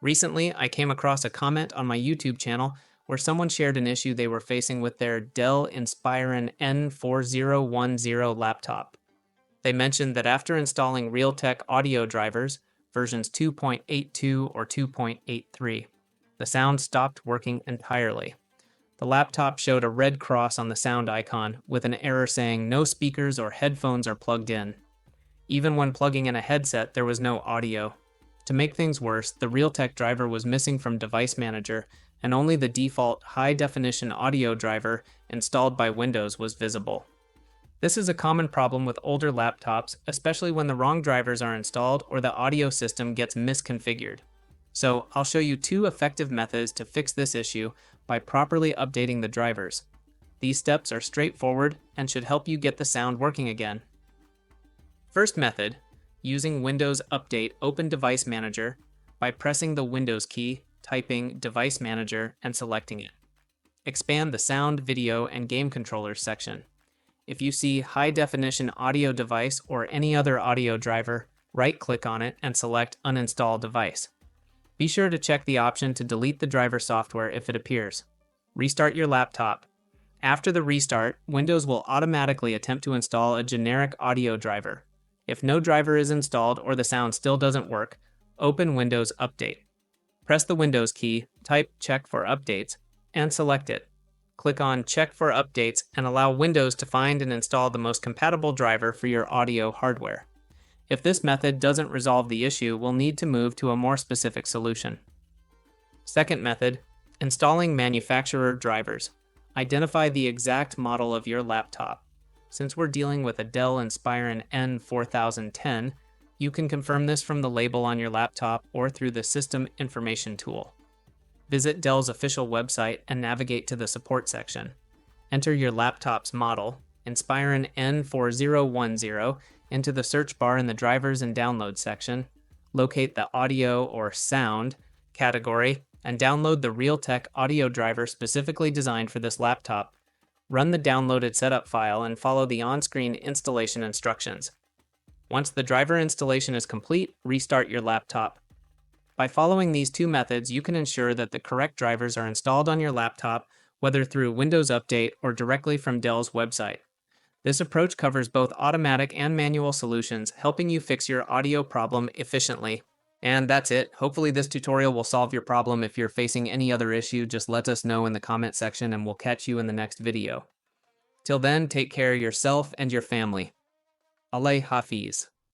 Recently, I came across a comment on my YouTube channel where someone shared an issue they were facing with their Dell Inspiron N4010 laptop. They mentioned that after installing Realtek audio drivers, versions 2.82 or 2.83, the sound stopped working entirely. The laptop showed a red cross on the sound icon with an error saying no speakers or headphones are plugged in. Even when plugging in a headset, there was no audio. To make things worse, the Realtek driver was missing from Device Manager, and only the default high-definition audio driver installed by Windows was visible. This is a common problem with older laptops, especially when the wrong drivers are installed or the audio system gets misconfigured. So I'll show you two effective methods to fix this issue by properly updating the drivers. These steps are straightforward and should help you get the sound working again. First method, using Windows Update Open Device Manager by pressing the Windows key, typing Device Manager, and selecting it. Expand the Sound, Video, and Game Controllers section. If you see High Definition Audio Device or any other audio driver, right-click on it and select Uninstall Device. Be sure to check the option to delete the driver software if it appears. Restart your laptop. After the restart, Windows will automatically attempt to install a generic audio driver. If no driver is installed or the sound still doesn't work, open Windows Update. Press the Windows key, type Check for Updates, and select it. Click on Check for Updates and allow Windows to find and install the most compatible driver for your audio hardware. If this method doesn't resolve the issue, we'll need to move to a more specific solution. Second method, installing manufacturer drivers. Identify the exact model of your laptop. Since we're dealing with a Dell Inspiron N4010, you can confirm this from the label on your laptop or through the System Information tool. Visit Dell's official website and navigate to the support section. Enter your laptop's model, Inspiron N4010, into the search bar in the Drivers and Downloads section, locate the Audio or Sound category, and download the Realtek audio driver specifically designed for this laptop. Run the downloaded setup file and follow the on-screen installation instructions. Once the driver installation is complete, restart your laptop. By following these two methods, you can ensure that the correct drivers are installed on your laptop, whether through Windows Update or directly from Dell's website. This approach covers both automatic and manual solutions, helping you fix your audio problem efficiently. And that's it. Hopefully this tutorial will solve your problem. If you're facing any other issue, just let us know in the comment section and we'll catch you in the next video. Till then, take care of yourself and your family. Allah Hafiz.